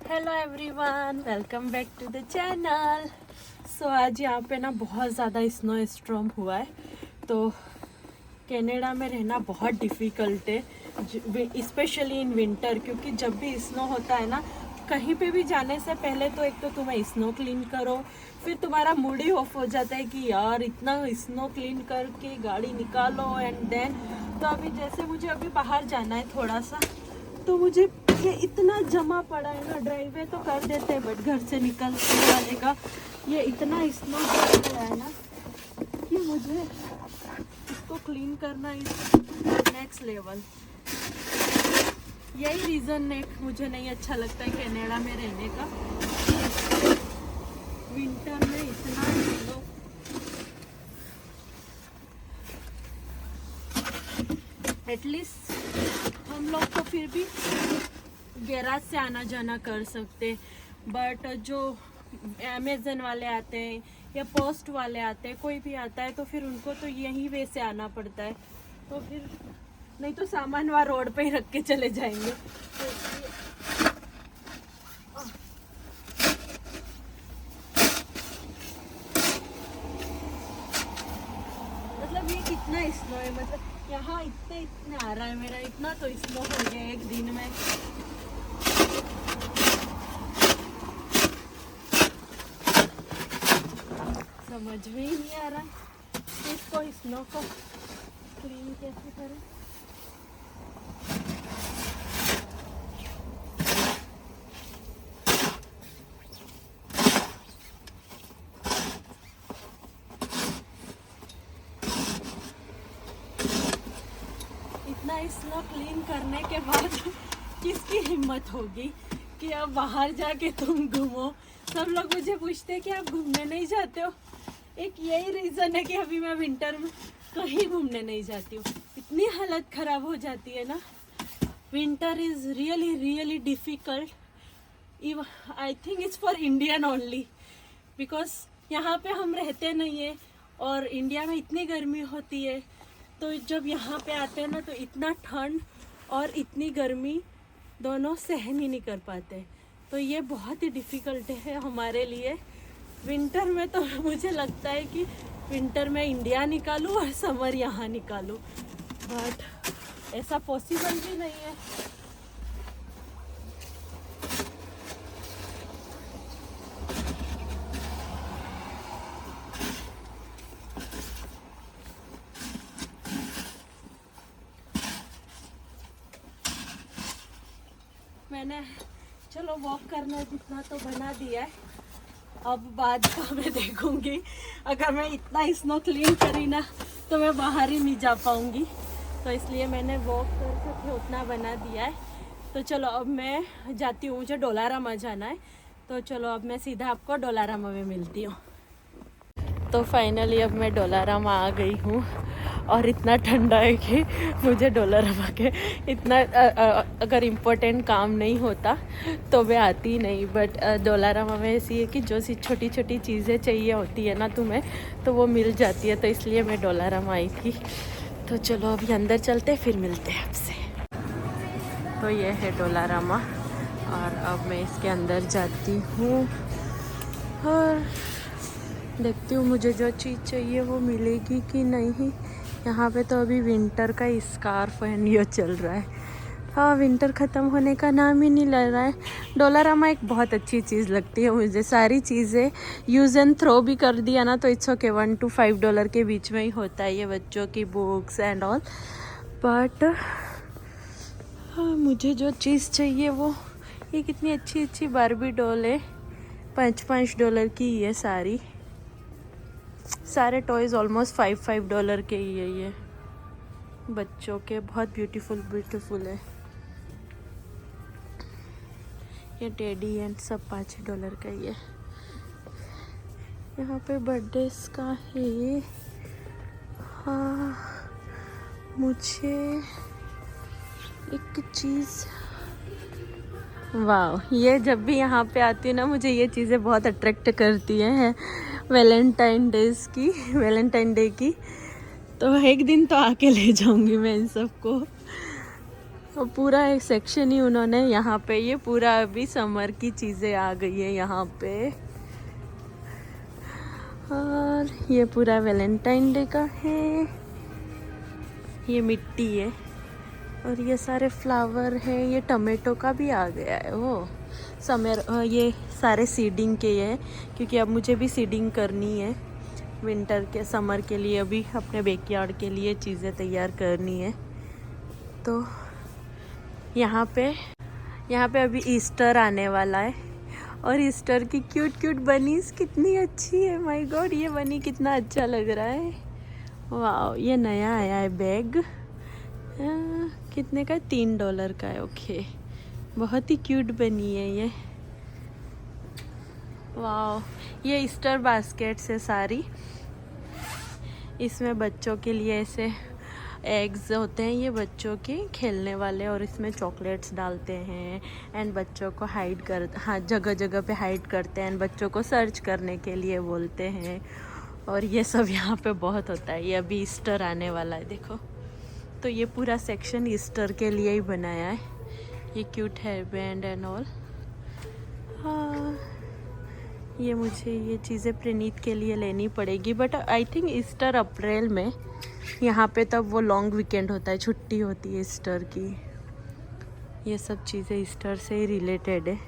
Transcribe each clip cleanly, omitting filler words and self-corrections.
Hello everyone, welcome back to the channel. So आज यहाँ पे ना बहुत ज़्यादा स्नो स्टॉर्म हुआ है, तो कनाडा में रहना बहुत डिफ़िकल्ट है, स्पेशली इन विंटर, क्योंकि जब भी स्नो होता है ना, कहीं पे भी जाने से पहले तो एक तो तुम्हें स्नो क्लीन करो, फिर तुम्हारा मूड ही ऑफ हो जाता है कि यार इतना स्नो क्लीन करके गाड़ी निकालो एंड देन। तो अभी जैसे मुझे अभी बाहर जाना है थोड़ा सा, तो मुझे ये इतना जमा पड़ा है ना, ड्राइवे तो कर देते हैं बट घर से निकलने वाले का ये इतना स्नो पड़ा है ना कि मुझे इसको क्लीन करना इज नेक्स्ट लेवल। यही रीज़न है मुझे नहीं अच्छा लगता है कनाडा में रहने का, विंटर में इतना स्नो। एटलीस्ट हम लोग तो फिर भी गैराज से आना जाना कर सकते, बट जो अमेज़न वाले आते हैं या पोस्ट वाले आते हैं, कोई भी आता है तो फिर उनको तो यहीं वे से आना पड़ता है, तो फिर नहीं तो सामान वहाँ रोड पे ही रख के चले जाएंगे। तो मतलब ये कितना स्नो है, मतलब यहाँ इतने आ रहा है, मेरा इतना तो स्नो हो गया एक दिन में। समझ में ही नहीं आ रहा है इसको स्नो को क्लीन कैसे करें। इतना स्नो क्लीन करने के बाद किसकी हिम्मत होगी कि अब बाहर जाके तुम घूमो। सब लोग मुझे पूछते हैं कि आप घूमने नहीं जाते हो। एक यही रीज़न है कि अभी मैं विंटर में कहीं घूमने नहीं जाती हूँ, इतनी हालत ख़राब हो जाती है ना। Winter is really really difficult. I think it's for Indian only, because यहाँ पे हम रहते नहीं है और इंडिया में इतनी गर्मी होती है, तो जब यहाँ पे आते हैं ना तो इतना ठंड और इतनी गर्मी दोनों सहन ही नहीं कर पाते। तो ये बहुत ही डिफ़िकल्ट है हमारे लिए। विंटर में तो मुझे लगता है कि विंटर में इंडिया निकालूं और समर यहाँ निकालूं, बट ऐसा पॉसिबल भी नहीं है। मैंने चलो वॉक करना जितना तो बना दिया है, अब बाद का मैं देखूंगी। अगर मैं इतना स्नो क्लीन करी ना तो मैं बाहर ही नहीं जा पाऊंगी, तो इसलिए मैंने वॉक कर सके उतना बना दिया है। तो चलो अब मैं जाती हूँ, मुझे डोलारामा जाना है, तो चलो अब मैं सीधा आपको डोलारामा में मिलती हूँ। तो फाइनली अब मैं डोलारामा आ गई हूँ और इतना ठंडा है कि मुझे डोलारामा के इतना अगर इम्पोर्टेंट काम नहीं होता तो मैं आती नहीं, बट डोलारामा में ऐसी है कि जो सी छोटी छोटी चीज़ें चाहिए होती है ना तुम्हें, तो वो मिल जाती है, तो इसलिए मैं डोलारामा आई थी। तो चलो अभी अंदर चलते फिर मिलते हैं आपसे। तो ये है डोलारामा और अब मैं इसके अंदर जाती हूँ और देखती हूँ मुझे जो चीज़ चाहिए वो मिलेगी कि नहीं। यहाँ पे तो अभी विंटर का स्कार्फ एंड ये चल रहा है। हाँ, विंटर ख़त्म होने का नाम ही नहीं ले रहा है। डोलारामा एक बहुत अच्छी चीज़ लगती है मुझे। सारी चीज़ें यूज़ एंड थ्रो भी कर दिया ना तो इट्स ओके, $1 to $5 के बीच में ही होता है ये, बच्चों की बुक्स एंड ऑल। बट हाँ, मुझे जो चीज़ चाहिए वो, ये कितनी अच्छी अच्छी बारबी डॉल है, $5 की ये सारी, सारे टॉयज़ ऑलमोस्ट $5 के ही है ये, बच्चों के बहुत ब्यूटीफुल है। ये टेडी एंड सब $5 का ही है। यहाँ पे बर्थडेज का है। हाँ, मुझे एक चीज़, वाह, ये जब भी यहाँ पे आती है ना मुझे ये चीज़ें बहुत अट्रैक्ट करती हैं। वैलेंटाइन डे की तो एक दिन तो आके ले जाऊंगी मैं इन सबको। और पूरा एक सेक्शन ही उन्होंने यहाँ पे, ये पूरा अभी समर की चीज़ें आ गई है यहाँ पे। और ये पूरा वैलेंटाइन डे का है, ये मिट्टी है और ये सारे फ्लावर है। ये टमाटो का भी आ गया है वो समर। ये सारे सीडिंग के है क्योंकि अब मुझे भी सीडिंग करनी है विंटर के समर के लिए, अभी अपने बैकयार्ड के लिए चीज़ें तैयार करनी है। तो यहाँ पे अभी ईस्टर आने वाला है और ईस्टर की क्यूट क्यूट बनीज कितनी अच्छी है। माय गॉड, ये बनी कितना अच्छा लग रहा है। वाह, ये नया आया है बैग। कितने का? $3 का है। ओके, बहुत ही क्यूट बनी है ये। वाह, ये ईस्टर बास्केट्स है सारी। इसमें बच्चों के लिए ऐसे एग्स होते हैं, ये बच्चों के खेलने वाले, और इसमें चॉकलेट्स डालते हैं एंड बच्चों को हाँ, जगह जगह पे हाइड करते हैं एंड बच्चों को सर्च करने के लिए बोलते हैं। और ये सब यहाँ पे बहुत होता है। ये अभी ईस्टर आने वाला है, देखो। तो ये पूरा सेक्शन ईस्टर के लिए ही बनाया है। ये cute hair band and all. हाँ, ये मुझे ये चीज़ें प्रणीत के लिए लेनी पड़ेगी, बट आई थिंक ईस्टर अप्रैल में यहाँ पे तब वो लॉन्ग वीकेंड होता है, छुट्टी होती है ईस्टर की। ये सब चीज़ें ईस्टर से ही रिलेटेड है।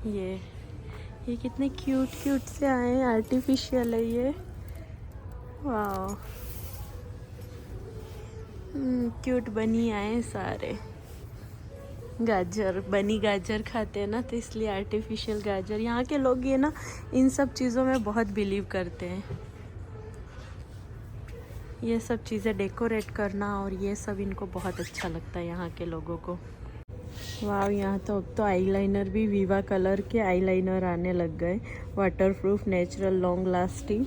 ये कितने क्यूट क्यूट से आए हैं, आर्टिफिशियल है ये। वाह, क्यूट बनी आए सारे। गाजर, बनी गाजर खाते हैं ना, तो इसलिए आर्टिफिशियल गाजर। यहाँ के लोग ये ना इन सब चीज़ों में बहुत बिलीव करते हैं। ये सब चीज़ें डेकोरेट करना और ये सब इनको बहुत अच्छा लगता है यहाँ के लोगों को। वाह, यहाँ तो अब तो आईलाइनर भी विवा कलर के आईलाइनर आने लग गए, वाटरप्रूफ, नेचुरल, लॉन्ग लास्टिंग।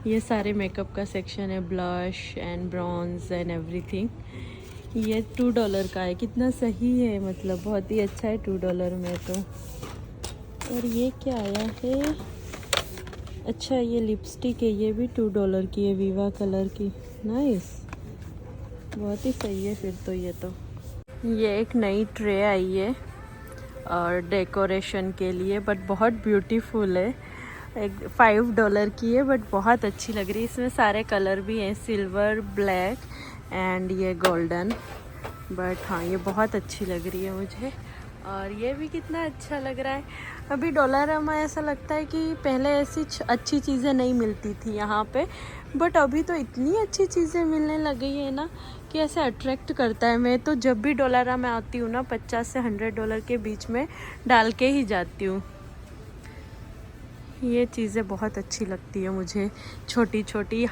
ये सारे मेकअप का सेक्शन है, blush and bronze and everything. ये $2 का है, कितना सही है, मतलब बहुत ही अच्छा है $2 में तो। और ये क्या आया है? अच्छा, ये लिपस्टिक है, ये भी $2 की है, विवा कलर की। नाइस, बहुत ही सही है फिर तो। ये एक नई ट्रे आई है और डेकोरेशन के लिए, बट बहुत ब्यूटीफुल है। एक $5 की है, बट बहुत अच्छी लग रही है। इसमें सारे कलर भी हैं, सिल्वर, ब्लैक एंड ये गोल्डन। बट हाँ, ये बहुत अच्छी लग रही है मुझे। और ये भी कितना अच्छा लग रहा है। अभी डोलारामा ऐसा लगता है कि पहले ऐसी अच्छी चीज़ें नहीं मिलती थी यहाँ पे, बट अभी तो इतनी अच्छी चीज़ें मिलने लग गई है ना कि ऐसे अट्रैक्ट करता है। मैं तो जब भी डोलारामा आती हूँ ना, $50 से $100 के बीच में डाल के ही जाती हूँ। ये चीज़ें बहुत अच्छी लगती है मुझे, छोटी छोटी।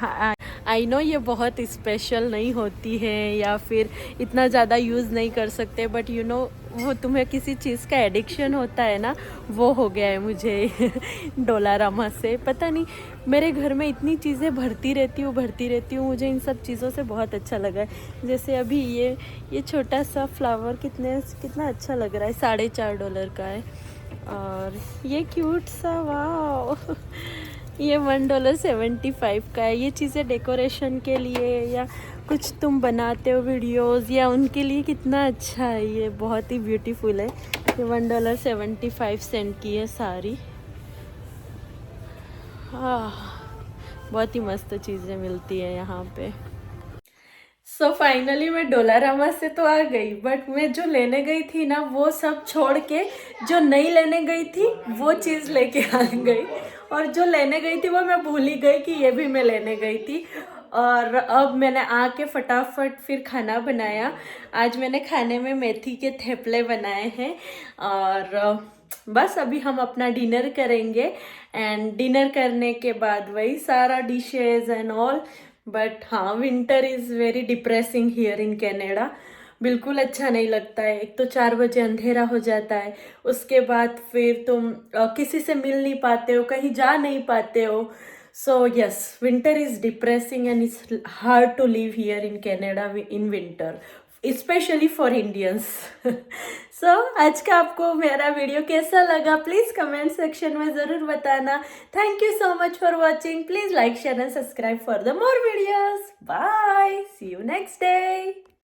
आई नो ये बहुत स्पेशल नहीं होती है या फिर इतना ज़्यादा यूज़ नहीं कर सकते, बट यू नो वो तुम्हें किसी चीज़ का एडिक्शन होता है ना, वो हो गया है मुझे डोलारामा से। पता नहीं, मेरे घर में इतनी चीज़ें भरती रहती हूँ। मुझे इन सब चीज़ों से बहुत अच्छा लगा है। जैसे अभी ये छोटा सा फ्लावर कितना अच्छा लग रहा है, $4.5 का है। और ये क्यूट सा, वाह, ये $1.75 का है। ये चीज़ें डेकोरेशन के लिए या कुछ तुम बनाते हो वीडियोस या उनके लिए कितना अच्छा है। ये बहुत ही ब्यूटीफुल है। ये $1.75 की है सारी। हाँ, बहुत ही मस्त चीज़ें मिलती है यहाँ पे। सो फाइनली मैं डोलारामा से तो आ गई, बट मैं जो लेने गई थी ना, वो सब छोड़ के जो नहीं लेने गई थी वो चीज़ लेके आ गई। और जो लेने गई थी वो मैं भूल ही गई कि ये भी मैं लेने गई थी। और अब मैंने आके फटाफट फिर खाना बनाया। आज मैंने खाने में मेथी के थेपले बनाए हैं और बस अभी हम अपना डिनर करेंगे। एंड डिनर करने के बाद वही सारा डिशेज एंड ऑल। बट हाँ, winter is very depressing here in Canada. बिल्कुल अच्छा नहीं लगता है। एक तो 4 बजे अंधेरा हो जाता है, उसके बाद फिर तुम किसी से मिल नहीं पाते हो, कहीं जा नहीं पाते हो। So yes, winter is depressing and it's hard to live here in Canada in winter, especially for Indians. So आज का आपको मेरा वीडियो कैसा लगा, प्लीज़ कमेंट सेक्शन में ज़रूर बताना। Thank you so much for watching. Please like, share and subscribe for the more videos. Bye, see you next day.